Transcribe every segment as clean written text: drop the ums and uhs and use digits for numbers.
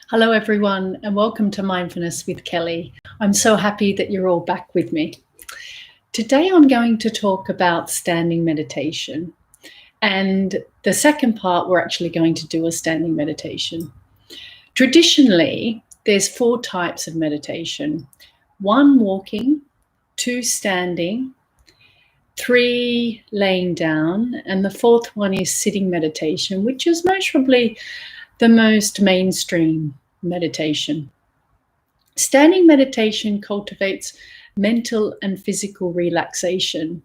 Hello, everyone, and welcome to Mindfulness with Kelly. I'm so happy that you're all back with me. Today, I'm going to talk about standing meditation. And the second part, we're actually going to do a standing meditation. Traditionally, there's 4 types of meditation. 1, walking, 2, standing, 3, laying down, and the 4th one is sitting meditation, which is probably the most mainstream meditation. Standing meditation cultivates mental and physical relaxation,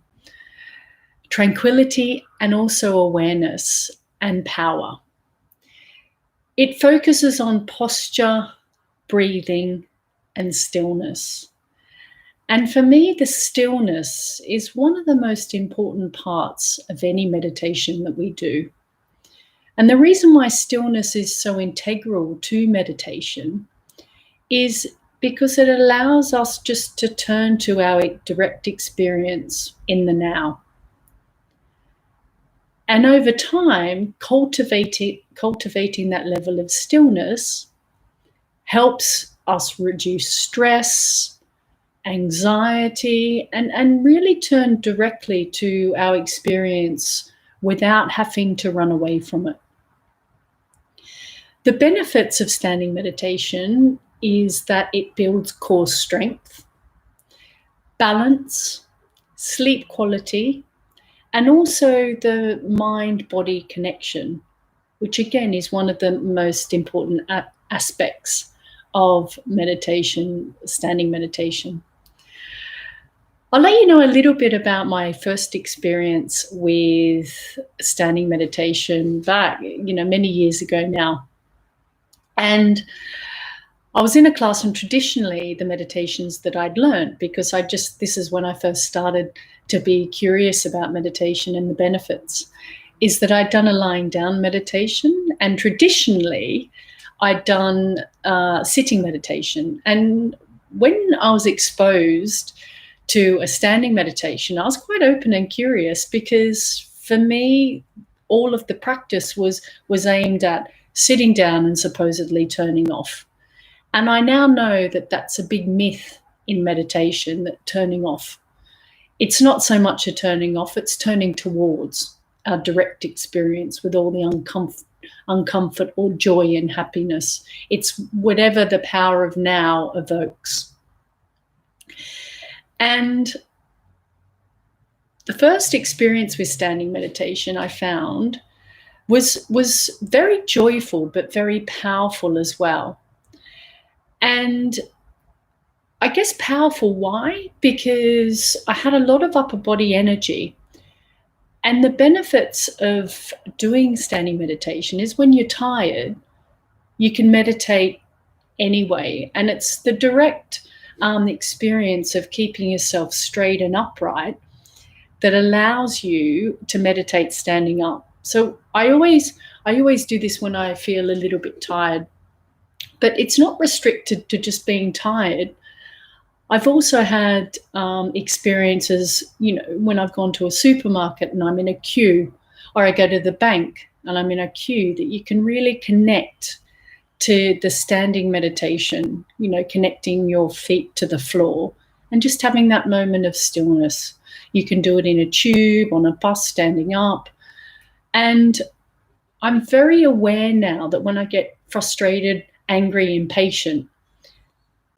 tranquility, and also awareness and power. It focuses on posture, breathing, and stillness. And for me, the stillness is one of the most important parts of any meditation that we do. And the reason why stillness is so integral to meditation is because it allows us just to turn to our direct experience in the now. And over time, cultivating that level of stillness helps us reduce stress, anxiety, and really turn directly to our experience without having to run away from it. The benefits of standing meditation is that it builds core strength, balance, sleep quality, and also the mind-body connection, which again is one of the most important aspects of meditation, standing meditation. I'll let you know a little bit about my first experience with standing meditation back, many years ago now. And I was in a class, and traditionally the meditations that I'd learned, because this is when I first started to be curious about meditation and the benefits, is that I'd done a lying down meditation, and traditionally I'd done sitting meditation. And when I was exposed to a standing meditation, I was quite open and curious, because for me, all of the practice was aimed at sitting down and supposedly turning off. And I now know that that's a big myth in meditation, that turning off. It's not so much a turning off, it's turning towards our direct experience with all the uncomfort or joy and happiness. It's whatever the power of now evokes. And the first experience with standing meditation I found was very joyful, but very powerful as well. And I guess powerful, why? Because I had a lot of upper body energy. And the benefits of doing standing meditation is when you're tired, you can meditate anyway. And it's the direct experience of keeping yourself straight and upright that allows you to meditate standing up. So I always do this when I feel a little bit tired, but it's not restricted to just being tired. I've also had experiences, when I've gone to a supermarket and I'm in a queue, or I go to the bank and I'm in a queue, that you can really connect to the standing meditation, connecting your feet to the floor and just having that moment of stillness. You can do it in a tube, on a bus, standing up. And I'm very aware now that when I get frustrated, angry, impatient,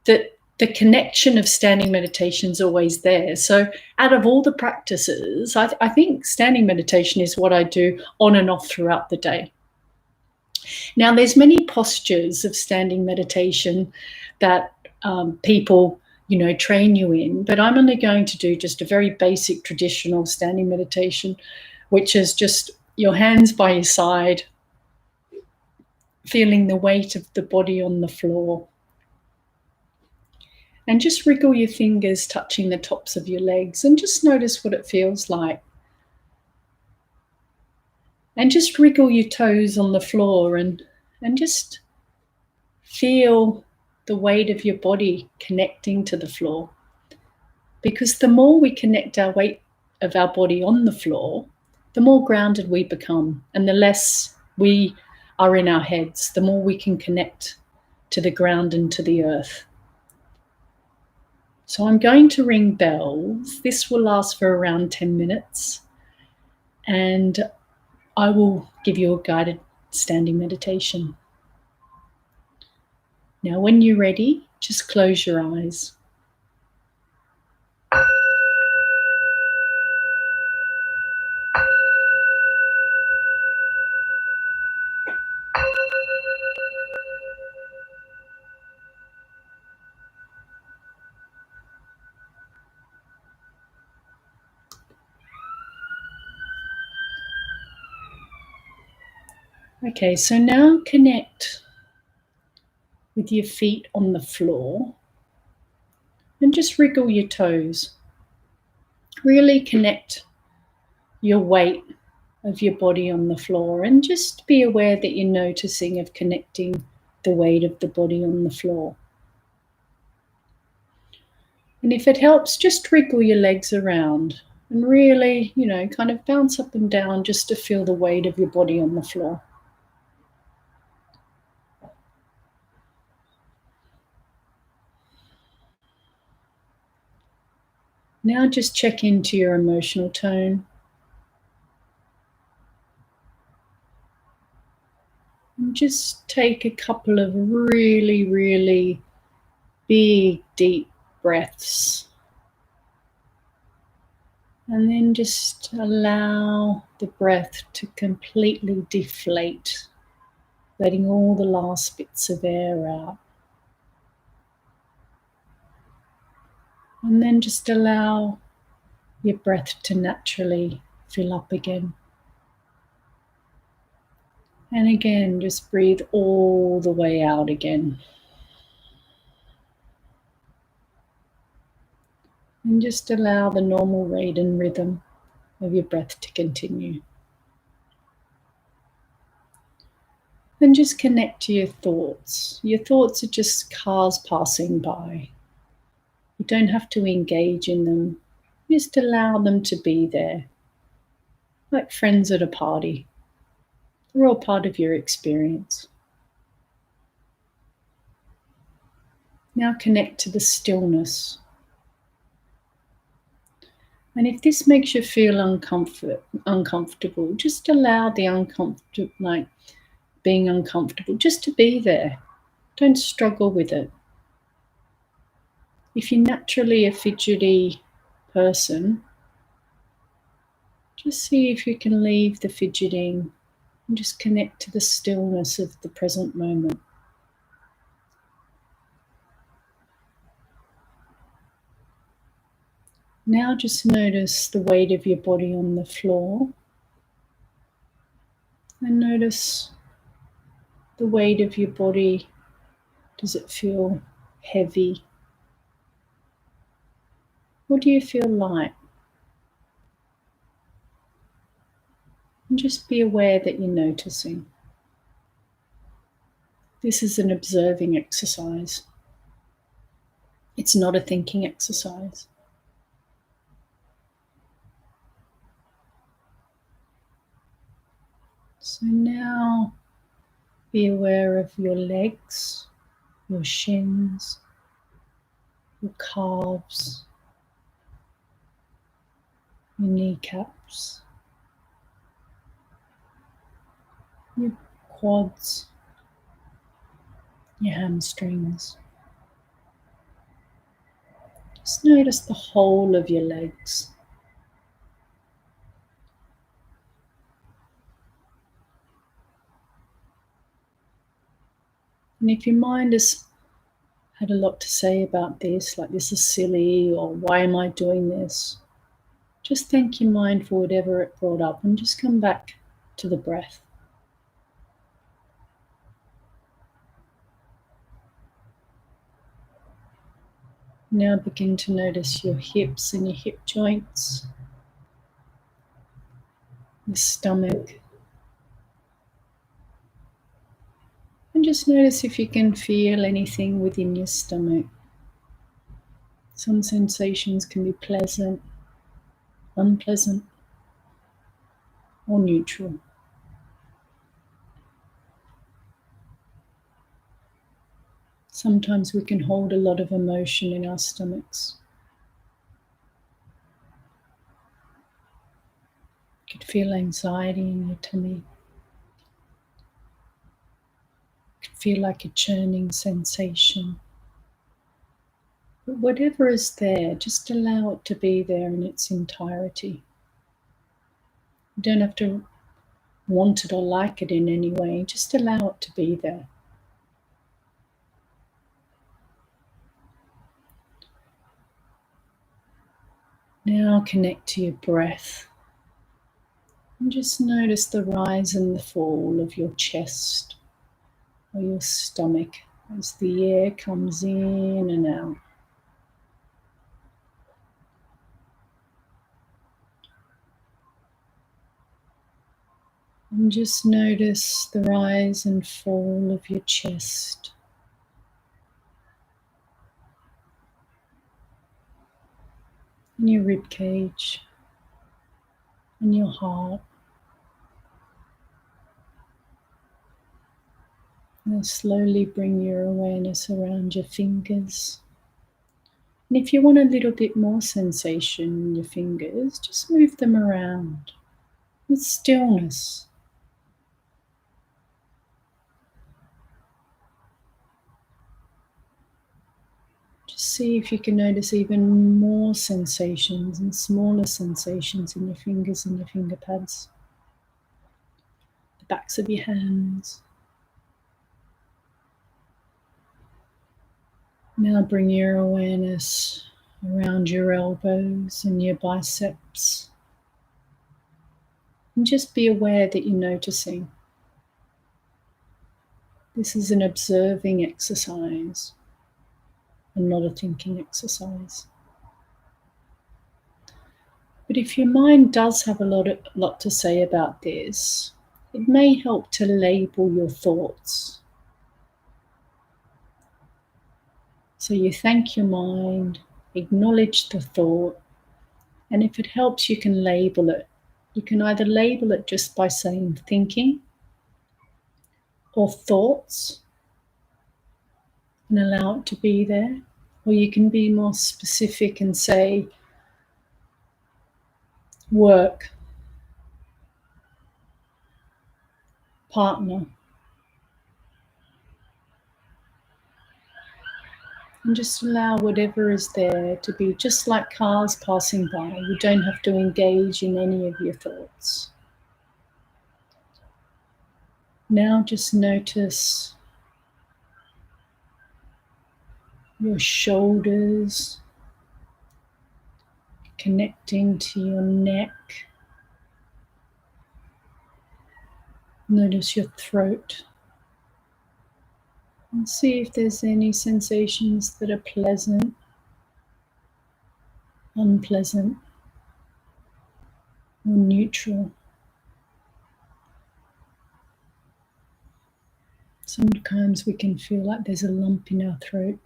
that the connection of standing meditation is always there. So out of all the practices, I think standing meditation is what I do on and off throughout the day. Now, there's many postures of standing meditation that people, train you in, but I'm only going to do just a very basic traditional standing meditation, which is just your hands by your side, feeling the weight of the body on the floor. And just wriggle your fingers touching the tops of your legs and just notice what it feels like. And just wriggle your toes on the floor and just feel the weight of your body connecting to the floor. Because the more we connect our weight of our body on the floor, the more grounded we become, and the less we are in our heads, the more we can connect to the ground and to the earth. So I'm going to ring bells. This will last for around 10 minutes, and I will give you a guided standing meditation. Now, when you're ready, just close your eyes. Okay, so now connect with your feet on the floor and just wriggle your toes. Really connect your weight of your body on the floor, and just be aware that you're noticing of connecting the weight of the body on the floor. And if it helps, just wriggle your legs around and really, kind of bounce up and down just to feel the weight of your body on the floor. Now just check into your emotional tone. And just take a couple of really, really big, deep breaths. And then just allow the breath to completely deflate, letting all the last bits of air out. And then just allow your breath to naturally fill up again. And again, just breathe all the way out again. And just allow the normal rate and rhythm of your breath to continue. And just connect to your thoughts. Your thoughts are just cars passing by. You don't have to engage in them. Just allow them to be there, like friends at a party. They're all part of your experience. Now connect to the stillness. And if this makes you feel uncomfortable, just allow the being uncomfortable just to be there. Don't struggle with it. If you're naturally a fidgety person, just see if you can leave the fidgeting and just connect to the stillness of the present moment. Now just notice the weight of your body on the floor, and notice the weight of your body. Does it feel heavy? Or do you feel light? And just be aware that you're noticing. This is an observing exercise. It's not a thinking exercise. So now be aware of your legs, your shins, your calves, your kneecaps, your quads, your hamstrings. Just notice the whole of your legs. And if your mind has had a lot to say about this, like this is silly, or why am I doing this, just thank your mind for whatever it brought up and just come back to the breath. Now begin to notice your hips and your hip joints, your stomach. And just notice if you can feel anything within your stomach. Some sensations can be pleasant, unpleasant, or neutral. Sometimes we can hold a lot of emotion in our stomachs. You could feel anxiety in your tummy. You could feel like a churning sensation. But whatever is there, just allow it to be there in its entirety. You don't have to want it or like it in any way, just allow it to be there. Now connect to your breath and just notice the rise and the fall of your chest or your stomach as the air comes in and out. And just notice the rise and fall of your chest. And your rib cage. And your heart. And slowly bring your awareness around your fingers. And if you want a little bit more sensation in your fingers, just move them around with stillness. Just see if you can notice even more sensations and smaller sensations in your fingers and your finger pads, the backs of your hands. Now bring your awareness around your elbows and your biceps. And just be aware that you're noticing. This is an observing exercise and not a thinking exercise. But if your mind does have a lot to say about this, it may help to label your thoughts. So you thank your mind, acknowledge the thought, and if it helps, you can label it. You can either label it just by saying thinking or thoughts and allow it to be there, or you can be more specific and say work, partner, and just allow whatever is there to be just like cars passing by. You don't have to engage in any of your thoughts. Now just notice your shoulders connecting to your neck. Notice your throat. And see if there's any sensations that are pleasant, unpleasant, or neutral. Sometimes we can feel like there's a lump in our throat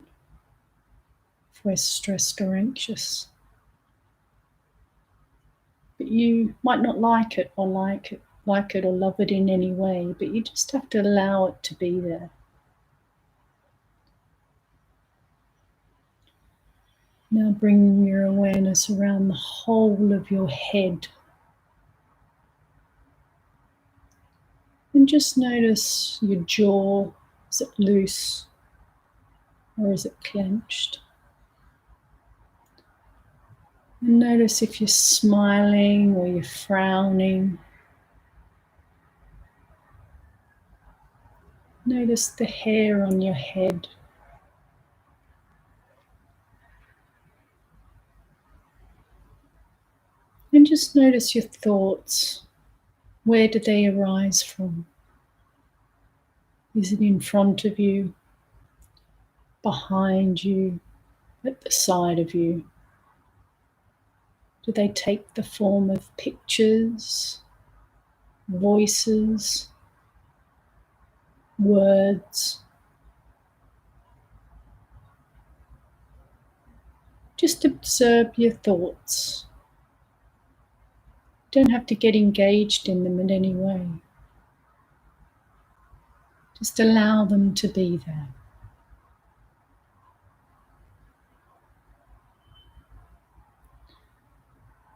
if we're stressed or anxious. But you might not like it or love it in any way, but you just have to allow it to be there. Now bring your awareness around the whole of your head. And just notice your jaw. Is it loose or is it clenched? And notice if you're smiling or you're frowning. Notice the hair on your head. And just notice your thoughts. Where do they arise from? Is it in front of you, behind you, at the side of you? Do they take the form of pictures, voices, words? Just observe your thoughts. You don't have to get engaged in them in any way. Just allow them to be there.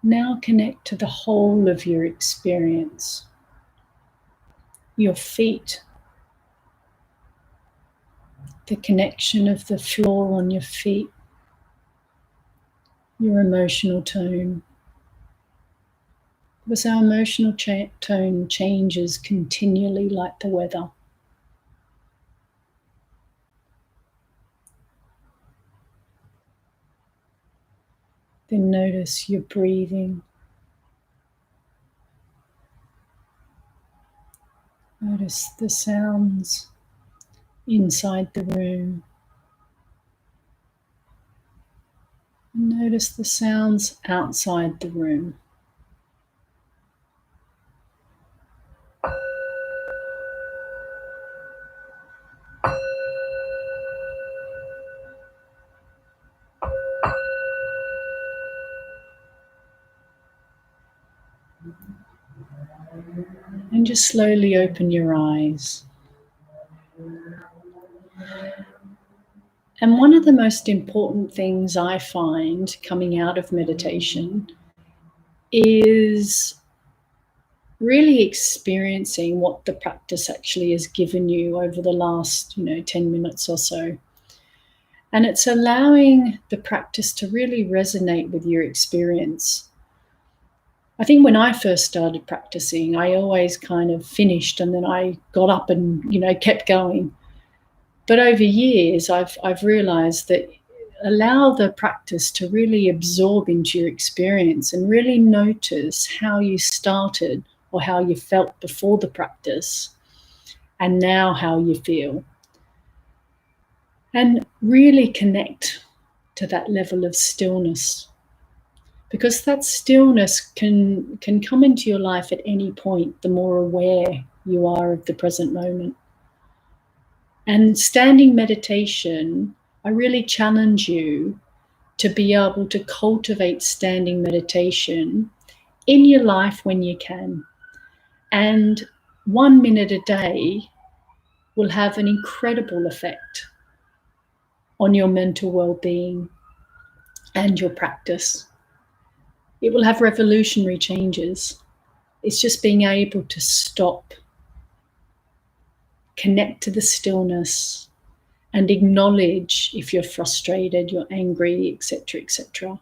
Now connect to the whole of your experience. Your feet, the connection of the floor on your feet, your emotional tone. Because our emotional tone changes continually like the weather. Then notice your breathing. Notice the sounds inside the room. And notice the sounds outside the room. And just slowly open your eyes. And one of the most important things I find coming out of meditation is really experiencing what the practice actually has given you over the last, 10 minutes or so. And it's allowing the practice to really resonate with your experience. I think when I first started practicing, I always kind of finished and then I got up and, kept going. But over years, I've realized that allow the practice to really absorb into your experience and really notice how you started or how you felt before the practice and now how you feel. And really connect to that level of stillness. Because that stillness can come into your life at any point, the more aware you are of the present moment. And standing meditation, I really challenge you to be able to cultivate standing meditation in your life when you can. And 1 minute a day will have an incredible effect on your mental well-being and your practice. It will have revolutionary changes. It's just being able to stop, connect to the stillness, and acknowledge if you're frustrated, you're angry, etc., etc.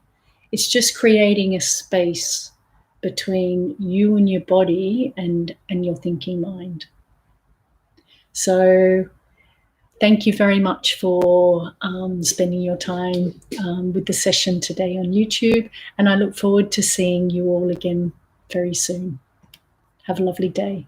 It's just creating a space between you and your body and your thinking mind. So thank you very much for spending your time with the session today on YouTube, and I look forward to seeing you all again very soon. Have a lovely day.